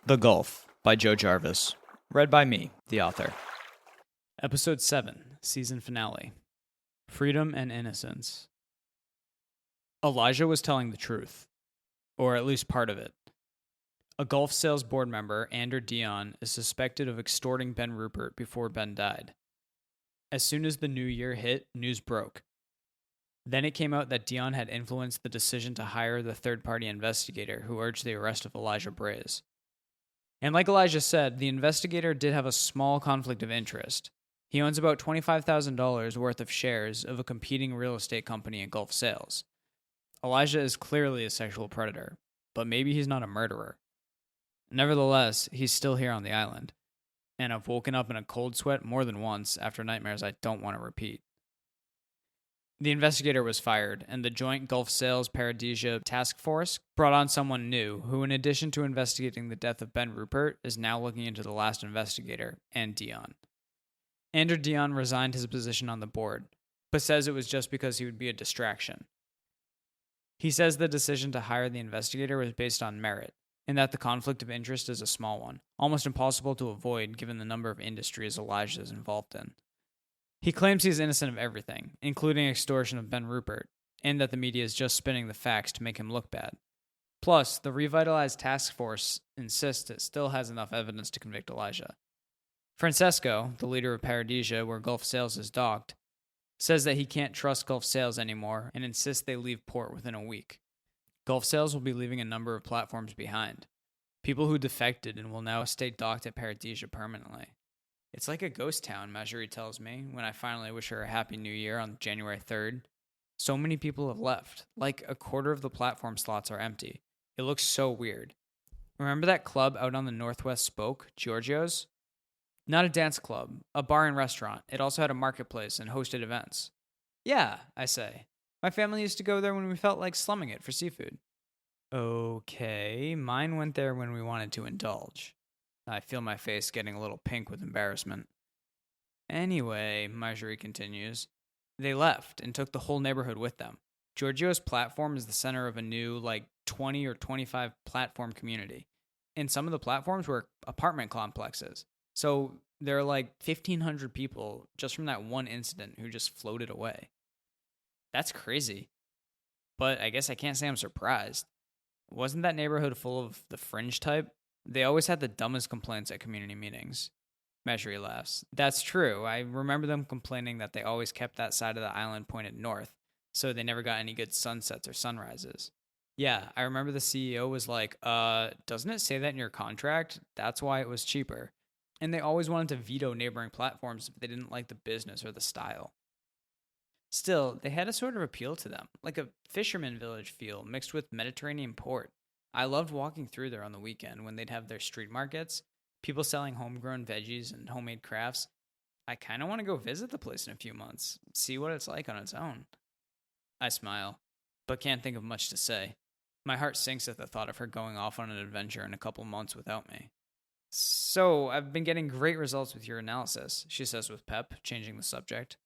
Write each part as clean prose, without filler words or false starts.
The Gulf by Joe Jarvis. Read by me, the author. Episode 7, Season Finale. Freedom and Innocence. Elijah was telling the truth, or at least part of it. A Gulf Sales board member, Andrew Dion, is suspected of extorting Ben Rupert before Ben died. As soon as the new year hit, news broke. Then it came out that Dion had influenced the decision to hire the third-party investigator who urged the arrest of Elijah Braze. And like Elijah said, the investigator did have a small conflict of interest. He owns about $25,000 worth of shares of a competing real estate company in Gulf Sales. Elijah is clearly a sexual predator, but maybe he's not a murderer. Nevertheless, he's still here on the island, and I've woken up in a cold sweat more than once after nightmares I don't want to repeat. The investigator was fired, and the Joint Gulf Sales Paradisia Task Force brought on someone new who, in addition to investigating the death of Ben Rupert, is now looking into the last investigator, and Dion. Andrew Dion resigned his position on the board, but says it was just because he would be a distraction. He says the decision to hire the investigator was based on merit, and that the conflict of interest is a small one, almost impossible to avoid given the number of industries Elijah is involved in. He claims he's innocent of everything, including extortion of Ben Rupert, and that the media is just spinning the facts to make him look bad. Plus, the revitalized task force insists it still has enough evidence to convict Elijah. Francesco, the leader of Paradisia, where Gulf Sales is docked, says that he can't trust Gulf Sales anymore and insists they leave port within a week. Gulf Sales will be leaving a number of platforms behind, people who defected and will now stay docked at Paradisia permanently. It's like a ghost town, Marjorie tells me, when I finally wish her a happy new year on January 3rd. So many people have left. Like a quarter of the platform slots are empty. It looks so weird. Remember that club out on the northwest spoke, Giorgio's? Not a dance club, a bar and restaurant. It also had a marketplace and hosted events. Yeah, I say. My family used to go there when we felt like slumming it for seafood. Okay, mine went there when we wanted to indulge. I feel my face getting a little pink with embarrassment. Anyway, Marjorie continues, they left and took the whole neighborhood with them. Giorgio's platform is the center of a new, 20 or 25 platform community. And some of the platforms were apartment complexes. So there are 1,500 people just from that one incident who just floated away. That's crazy. But I guess I can't say I'm surprised. Wasn't that neighborhood full of the fringe type? They always had the dumbest complaints at community meetings. Marjorie laughs. That's true. I remember them complaining that they always kept that side of the island pointed north, so they never got any good sunsets or sunrises. Yeah, I remember the CEO was like, doesn't it say that in your contract? That's why it was cheaper. And they always wanted to veto neighboring platforms if they didn't like the business or the style. Still, they had a sort of appeal to them, like a fisherman village feel mixed with Mediterranean port. I loved walking through there on the weekend when they'd have their street markets, people selling homegrown veggies and homemade crafts. I kind of want to go visit the place in a few months, see what it's like on its own. I smile, but can't think of much to say. My heart sinks at the thought of her going off on an adventure in a couple months without me. So, I've been getting great results with your analysis, she says with pep, changing the subject.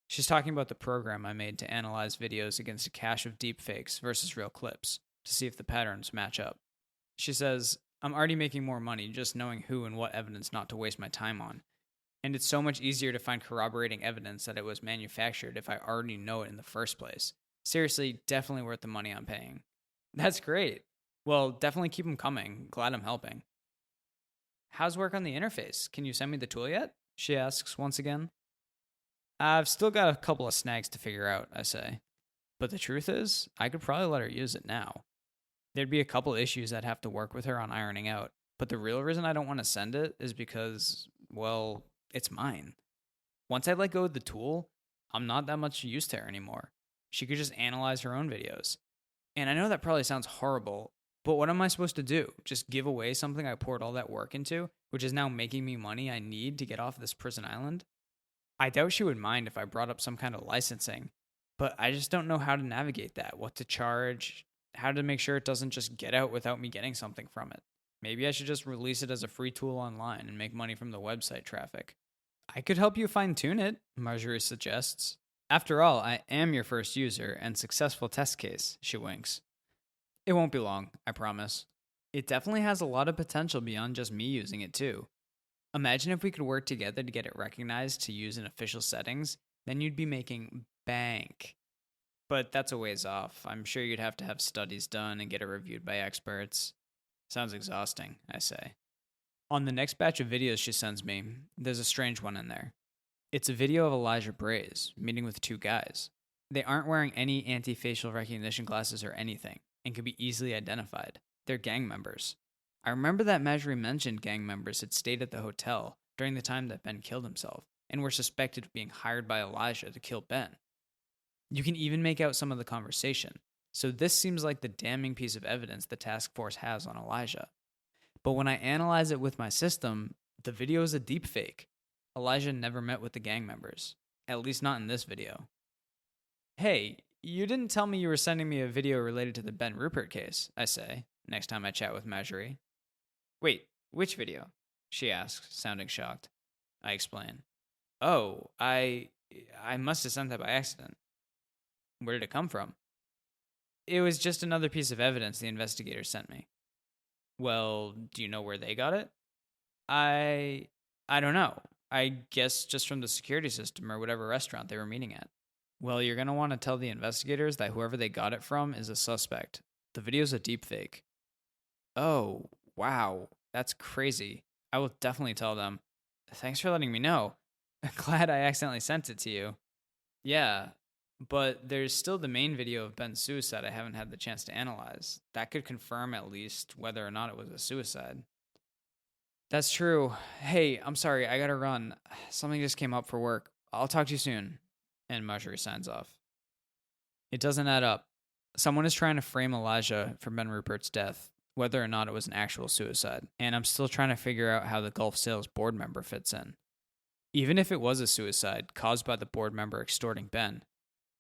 She's talking about the program I made to analyze videos against a cache of deepfakes versus real clips, to see if the patterns match up. She says, I'm already making more money just knowing who and what evidence not to waste my time on. And it's so much easier to find corroborating evidence that it was manufactured if I already know it in the first place. Seriously, definitely worth the money I'm paying. That's great. Well, definitely keep them coming. Glad I'm helping. How's work on the interface? Can you send me the tool yet? She asks once again. I've still got a couple of snags to figure out, I say. But the truth is, I could probably let her use it now. There'd be a couple issues I'd have to work with her on ironing out, but the real reason I don't want to send it is because, well, it's mine. Once I let go of the tool, I'm not that much use to her anymore. She could just analyze her own videos. And I know that probably sounds horrible, but what am I supposed to do? Just give away something I poured all that work into, which is now making me money I need to get off this prison island? I doubt she would mind if I brought up some kind of licensing, but I just don't know how to navigate that, what to charge, how to make sure it doesn't just get out without me getting something from it. Maybe I should just release it as a free tool online and make money from the website traffic. I could help you fine-tune it, Marjorie suggests. After all, I am your first user and successful test case, she winks. It won't be long, I promise. It definitely has a lot of potential beyond just me using it too. Imagine if we could work together to get it recognized to use in official settings, then you'd be making bank. But that's a ways off. I'm sure you'd have to have studies done and get it reviewed by experts. Sounds exhausting, I say. On the next batch of videos she sends me, there's a strange one in there. It's a video of Elijah Braze meeting with two guys. They aren't wearing any anti-facial recognition glasses or anything, and can be easily identified. They're gang members. I remember that Marjorie mentioned gang members had stayed at the hotel during the time that Ben killed himself, and were suspected of being hired by Elijah to kill Ben. You can even make out some of the conversation, so this seems like the damning piece of evidence the task force has on Elijah. But when I analyze it with my system, the video is a deepfake. Elijah never met with the gang members, at least not in this video. Hey, you didn't tell me you were sending me a video related to the Ben Rupert case, I say, next time I chat with Marjorie. Wait, which video? She asks, sounding shocked. I explain. Oh, I must have sent that by accident. Where did it come from? It was just another piece of evidence the investigators sent me. Well, do you know where they got it? I don't know. I guess just from the security system or whatever restaurant they were meeting at. Well, you're going to want to tell the investigators that whoever they got it from is a suspect. The video's a deepfake. Oh, wow. That's crazy. I will definitely tell them. Thanks for letting me know. Glad I accidentally sent it to you. Yeah, but there's still the main video of Ben's suicide I haven't had the chance to analyze. That could confirm at least whether or not it was a suicide. That's true. Hey, I'm sorry, I gotta run. Something just came up for work. I'll talk to you soon. And Marjorie signs off. It doesn't add up. Someone is trying to frame Elijah for Ben Rupert's death, whether or not it was an actual suicide, and I'm still trying to figure out how the Gulf Sales board member fits in. Even if it was a suicide caused by the board member extorting Ben,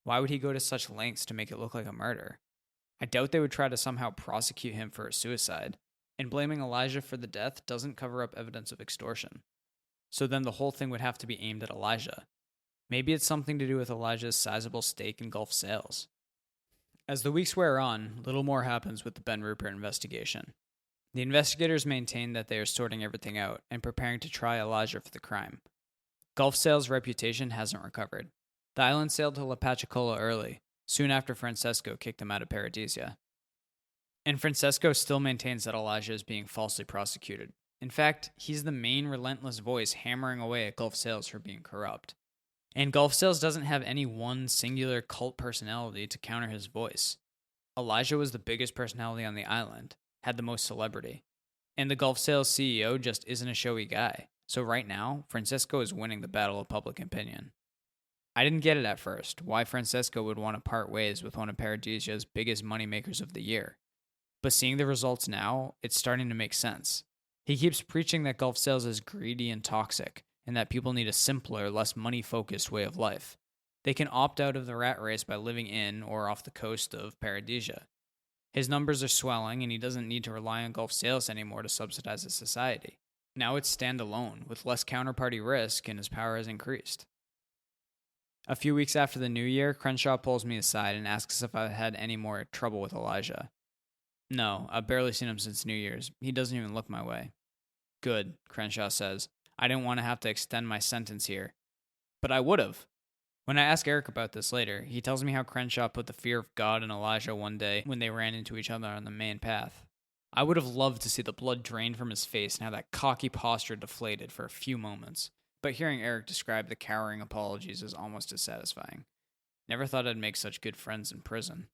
why would he go to such lengths to make it look like a murder? I doubt they would try to somehow prosecute him for a suicide, and blaming Elijah for the death doesn't cover up evidence of extortion. So then the whole thing would have to be aimed at Elijah. Maybe it's something to do with Elijah's sizable stake in Gulf Sales. As the weeks wear on, little more happens with the Ben Rupert investigation. The investigators maintain that they are sorting everything out and preparing to try Elijah for the crime. Gulf Sales' reputation hasn't recovered. The island sailed to La Pachicola early, soon after Francesco kicked them out of Paradisia. And Francesco still maintains that Elijah is being falsely prosecuted. In fact, he's the main relentless voice hammering away at Gulf Sales for being corrupt. And Gulf Sales doesn't have any one singular cult personality to counter his voice. Elijah was the biggest personality on the island, had the most celebrity. And the Gulf Sales CEO just isn't a showy guy. So right now, Francesco is winning the battle of public opinion. I didn't get it at first, why Francesco would want to part ways with one of Paradisia's biggest moneymakers of the year. But seeing the results now, it's starting to make sense. He keeps preaching that Gulf Sales is greedy and toxic, and that people need a simpler, less money-focused way of life. They can opt out of the rat race by living in or off the coast of Paradisia. His numbers are swelling, and he doesn't need to rely on Gulf Sales anymore to subsidize his society. Now it's standalone, with less counterparty risk, and his power has increased. A few weeks after the new year, Crenshaw pulls me aside and asks if I've had any more trouble with Elijah. No, I've barely seen him since New Year's. He doesn't even look my way. Good, Crenshaw says. I didn't want to have to extend my sentence here. But I would have. When I ask Eric about this later, he tells me how Crenshaw put the fear of God in Elijah one day when they ran into each other on the main path. I would have loved to see the blood drain from his face and how that cocky posture deflated for a few moments. But hearing Eric describe the cowering apologies is almost as satisfying. Never thought I'd make such good friends in prison.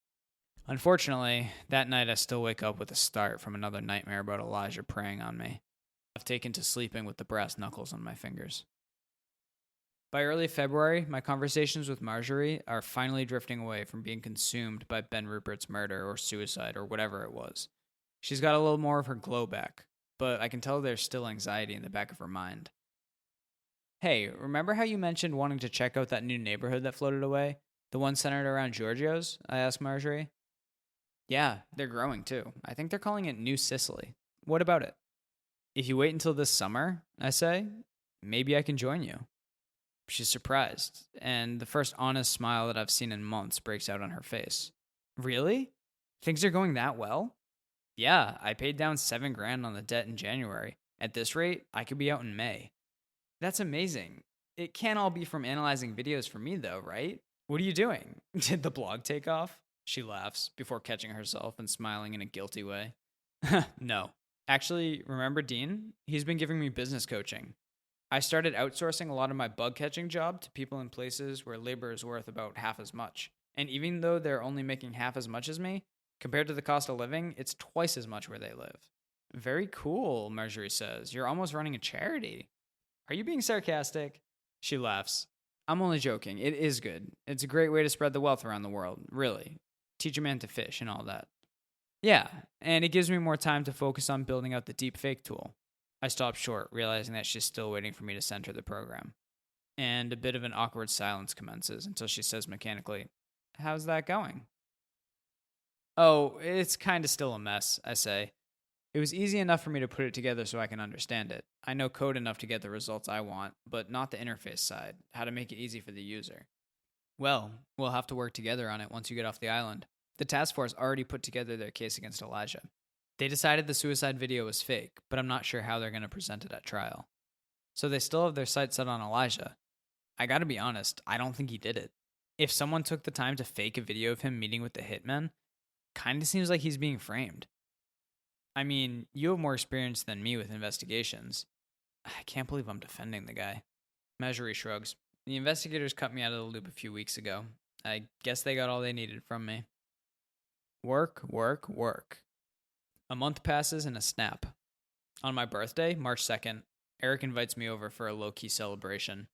Unfortunately, that night I still wake up with a start from another nightmare about Elijah preying on me. I've taken to sleeping with the brass knuckles on my fingers. By early February, my conversations with Marjorie are finally drifting away from being consumed by Ben Rupert's murder or suicide or whatever it was. She's got a little more of her glow back, but I can tell there's still anxiety in the back of her mind. Hey, remember how you mentioned wanting to check out that new neighborhood that floated away? The one centered around Giorgio's? I asked Marjorie. Yeah, they're growing too. I think they're calling it New Sicily. What about it? If you wait until this summer, I say, maybe I can join you. She's surprised, and the first honest smile that I've seen in months breaks out on her face. Really? Things are going that well? Yeah, I paid down $7,000 on the debt in January. At this rate, I could be out in May. That's amazing. It can't all be from analyzing videos for me, though, right? What are you doing? Did the blog take off? She laughs before catching herself and smiling in a guilty way. No. Actually, remember Dean? He's been giving me business coaching. I started outsourcing a lot of my bug catching job to people in places where labor is worth about half as much. And even though they're only making half as much as me, compared to the cost of living, it's twice as much where they live. Very cool, Marjorie says. You're almost running a charity. Are you being sarcastic? She laughs. I'm only joking. It is good. It's a great way to spread the wealth around the world, really. Teach a man to fish and all that. Yeah, and it gives me more time to focus on building out the deep fake tool. I stop short, realizing that she's still waiting for me to send her the program. And a bit of an awkward silence commences until she says mechanically, "How's that going?" Oh, it's kind of still a mess, I say. It was easy enough for me to put it together so I can understand it. I know code enough to get the results I want, but not the interface side, how to make it easy for the user. Well, we'll have to work together on it once you get off the island. The task force already put together their case against Elijah. They decided the suicide video was fake, but I'm not sure how they're going to present it at trial. So they still have their sights set on Elijah. I gotta be honest, I don't think he did it. If someone took the time to fake a video of him meeting with the hitmen, kinda seems like he's being framed. I mean, you have more experience than me with investigations. I can't believe I'm defending the guy. Marjorie shrugs. The investigators cut me out of the loop a few weeks ago. I guess they got all they needed from me. Work, work, work. A month passes in a snap. On my birthday, March 2nd, Eric invites me over for a low-key celebration.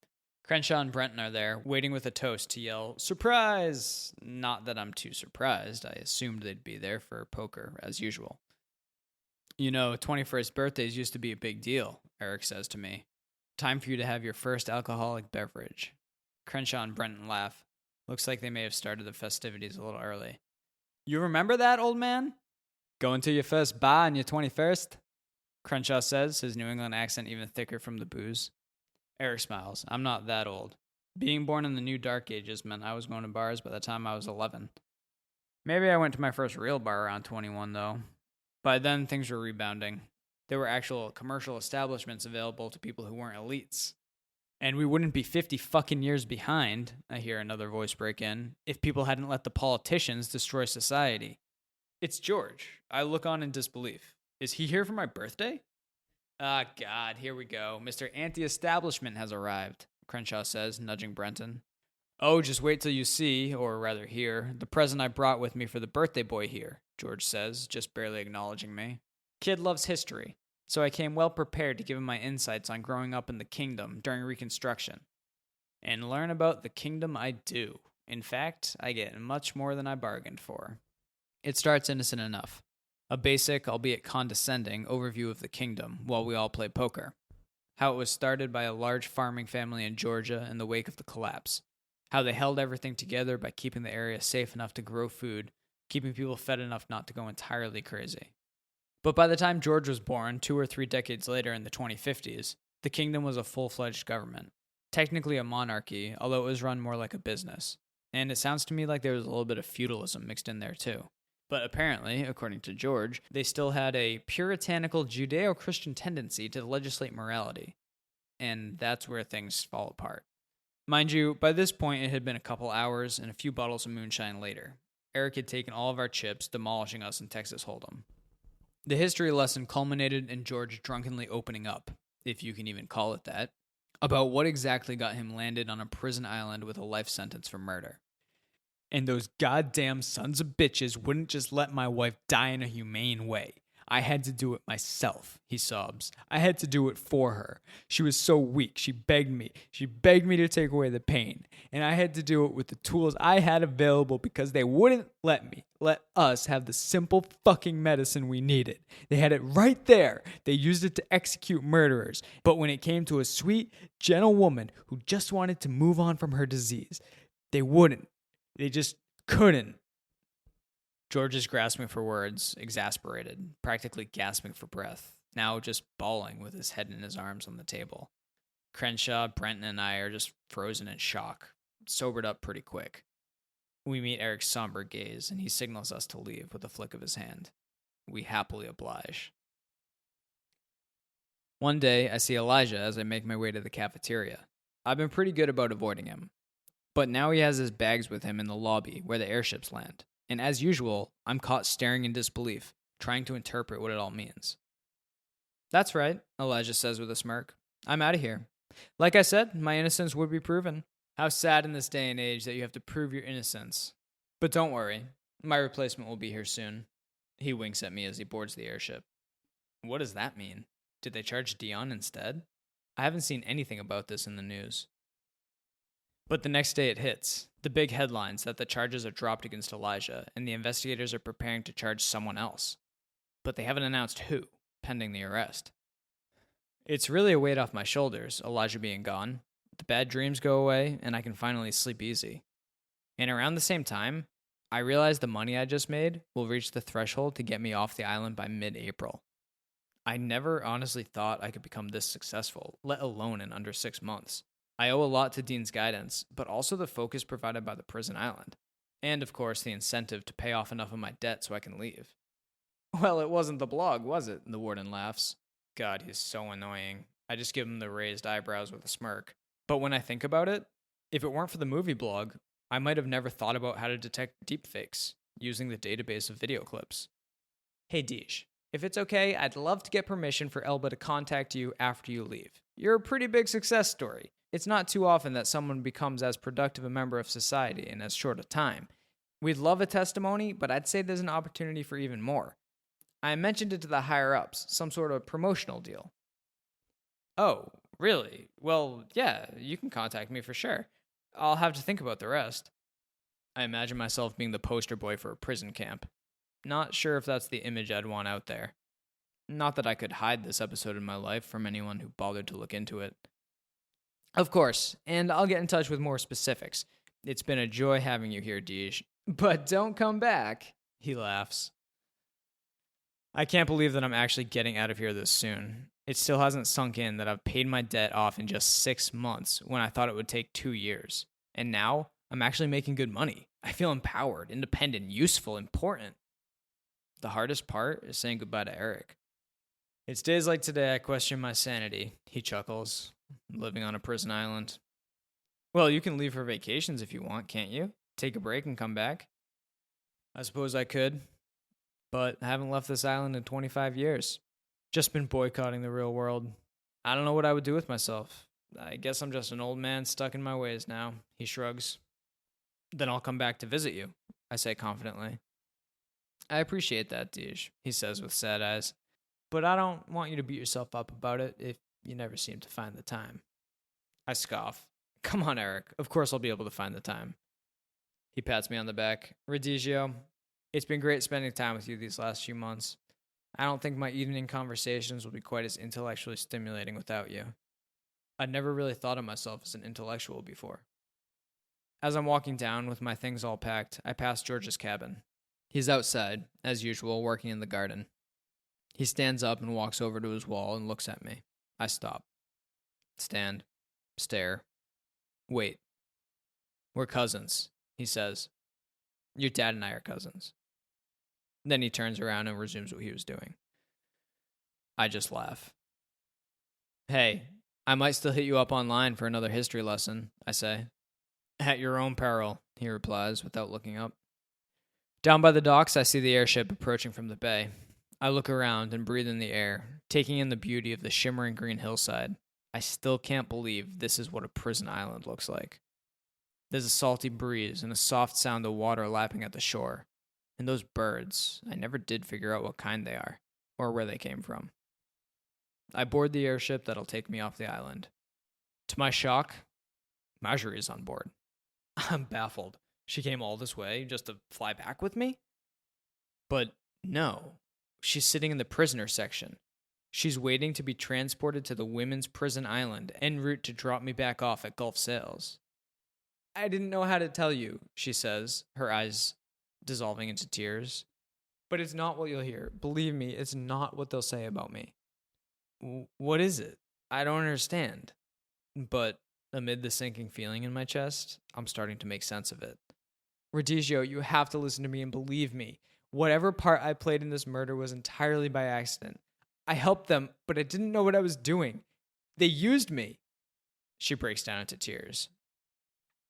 Crenshaw and Brenton are there, waiting with a toast to yell, "Surprise!" Not that I'm too surprised. I assumed they'd be there for poker, as usual. 21st birthdays used to be a big deal, Eric says to me. Time for you to have your first alcoholic beverage. Crenshaw and Brenton laugh. Looks like they may have started the festivities a little early. You remember that, old man? Going to your first bar on your 21st? Crenshaw says, his New England accent even thicker from the booze. Eric smiles. I'm not that old. Being born in the new dark ages meant I was going to bars by the time I was 11. Maybe I went to my first real bar around 21, though. By then, things were rebounding. There were actual commercial establishments available to people who weren't elites. And we wouldn't be 50 fucking years behind, I hear another voice break in, if people hadn't let the politicians destroy society. It's George. I look on in disbelief. Is he here for my birthday? Ah, God, here we go. Mr. Anti-Establishment has arrived, Crenshaw says, nudging Brenton. Oh, just wait till you see, or rather hear, the present I brought with me for the birthday boy here, George says, just barely acknowledging me. Kid loves history, so I came well prepared to give him my insights on growing up in the kingdom during Reconstruction. And learn about the kingdom I do. In fact, I get much more than I bargained for. It starts innocent enough. A basic, albeit condescending, overview of the kingdom while we all play poker. How it was started by a large farming family in Georgia in the wake of the collapse. How they held everything together by keeping the area safe enough to grow food, keeping people fed enough not to go entirely crazy. But by the time George was born, 2 or 3 decades later in the 2050s, the kingdom was a full-fledged government. Technically a monarchy, although it was run more like a business. And it sounds to me like there was a little bit of feudalism mixed in there too. But apparently, according to George, they still had a puritanical Judeo-Christian tendency to legislate morality. And that's where things fall apart. Mind you, by this point it had been a couple hours and a few bottles of moonshine later. Eric had taken all of our chips, demolishing us in Texas Hold'em. The history lesson culminated in George drunkenly opening up, if you can even call it that, about what exactly got him landed on a prison island with a life sentence for murder. And those goddamn sons of bitches wouldn't just let my wife die in a humane way. I had to do it myself, he sobs. I had to do it for her. She was so weak. She begged me. She begged me to take away the pain. And I had to do it with the tools I had available because they wouldn't let us have the simple fucking medicine we needed. They had it right there. They used it to execute murderers. But when it came to a sweet, gentle woman who just wanted to move on from her disease, they wouldn't. They just couldn't. George is grasping for words, exasperated, practically gasping for breath, now just bawling with his head in his arms on the table. Crenshaw, Brenton, and I are just frozen in shock, sobered up pretty quick. We meet Eric's somber gaze, and he signals us to leave with a flick of his hand. we happily oblige. One day, I see Elijah as I make my way to the cafeteria. I've been pretty good about avoiding him. But now he has his bags with him in the lobby where the airships land. And as usual, I'm caught staring in disbelief, trying to interpret what it all means. That's right, Elijah says with a smirk. I'm out of here. Like I said, my innocence would be proven. How sad in this day and age that you have to prove your innocence. But don't worry, my replacement will be here soon. He winks at me as he boards the airship. What does that mean? Did they charge Dion instead? I haven't seen anything about this in the news. But the next day it hits. The big headlines that the charges are dropped against Elijah and the investigators are preparing to charge someone else. But they haven't announced who, pending the arrest. It's really a weight off my shoulders, Elijah being gone. The bad dreams go away and I can finally sleep easy. And around the same time, I realize the money I just made will reach the threshold to get me off the island by mid-April. I never honestly thought I could become this successful, let alone in under 6 months. I owe a lot to Dean's guidance, but also the focus provided by the prison island. And, of course, the incentive to pay off enough of my debt so I can leave. Well, it wasn't the blog, was it? The warden laughs. God, he's so annoying. I just give him the raised eyebrows with a smirk. But when I think about it, if it weren't for the movie blog, I might have never thought about how to detect deepfakes using the database of video clips. Hey, Deej, if it's okay, I'd love to get permission for Elba to contact you after you leave. You're a pretty big success story. It's not too often that someone becomes as productive a member of society in as short a time. We'd love a testimony, but I'd say there's an opportunity for even more. I mentioned it to the higher-ups, some sort of promotional deal. Oh, really? Well, yeah, you can contact me for sure. I'll have to think about the rest. I imagine myself being the poster boy for a prison camp. Not sure if that's the image I'd want out there. Not that I could hide this episode in my life from anyone who bothered to look into it. Of course, and I'll get in touch with more specifics. It's been a joy having you here, Deej. But don't come back, he laughs. I can't believe that I'm actually getting out of here this soon. It still hasn't sunk in that I've paid my debt off in just 6 months when I thought it would take 2 years. And now, I'm actually making good money. I feel empowered, independent, useful, important. The hardest part is saying goodbye to Eric. It's days like today I question my sanity, he chuckles, living on a prison island. Well, you can leave for vacations if you want, can't you? Take a break and come back? I suppose I could, but I haven't left this island in 25 years. Just been boycotting the real world. I don't know what I would do with myself. I guess I'm just an old man stuck in my ways now, he shrugs. Then I'll come back to visit you, I say confidently. I appreciate that, Deej, he says with sad eyes. But I don't want you to beat yourself up about it if you never seem to find the time. I scoff. Come on, Eric. Of course I'll be able to find the time. He pats me on the back. Redigio, it's been great spending time with you these last few months. I don't think my evening conversations will be quite as intellectually stimulating without you. I'd never really thought of myself as an intellectual before. As I'm walking down with my things all packed, I pass George's cabin. He's outside, as usual, working in the garden. He stands up and walks over to his wall and looks at me. I stop. Stand. Stare. Wait. We're cousins, he says. Your dad and I are cousins. Then he turns around and resumes what he was doing. I just laugh. Hey, I might still hit you up online for another history lesson, I say. At your own peril, he replies without looking up. Down by the docks, I see the airship approaching from the bay. I look around and breathe in the air, taking in the beauty of the shimmering green hillside. I still can't believe this is what a prison island looks like. There's a salty breeze and a soft sound of water lapping at the shore. And those birds, I never did figure out what kind they are, or where they came from. I board the airship that'll take me off the island. To my shock, Marjorie is on board. I'm baffled. She came all this way just to fly back with me? But no, she's sitting in the prisoner section. She's waiting to be transported to the women's prison island en route to drop me back off at Gulf Sales. I didn't know how to tell you, she says, her eyes dissolving into tears. But it's not what you'll hear. Believe me, it's not what they'll say about me. What is it? I don't understand. But amid the sinking feeling in my chest, I'm starting to make sense of it. Redigio, you have to listen to me and believe me. Whatever part I played in this murder was entirely by accident. I helped them, but I didn't know what I was doing. They used me. She breaks down into tears.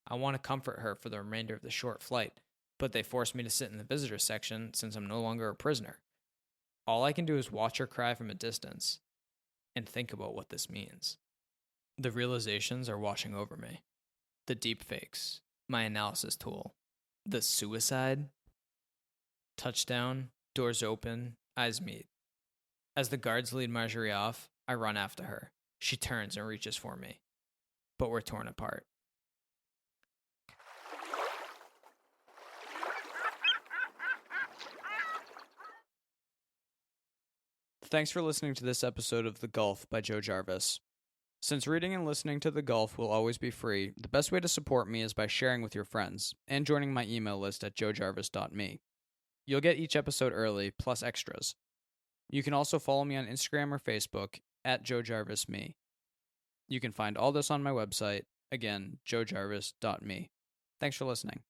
I want to comfort her for the remainder of the short flight, but they forced me to sit in the visitor section since I'm no longer a prisoner. All I can do is watch her cry from a distance and think about what this means. The realizations are washing over me. The deepfakes, my analysis tool, the suicide. Touchdown, doors open, eyes meet. As the guards lead Marjorie off, I run after her. She turns and reaches for me. But we're torn apart. Thanks for listening to this episode of The Gulf by Joe Jarvis. Since reading and listening to The Gulf will always be free, the best way to support me is by sharing with your friends and joining my email list at joejarvis.me. You'll get each episode early, plus extras. You can also follow me on Instagram or Facebook at joejarvisme. You can find all this on my website, again, joejarvis.me. Thanks for listening.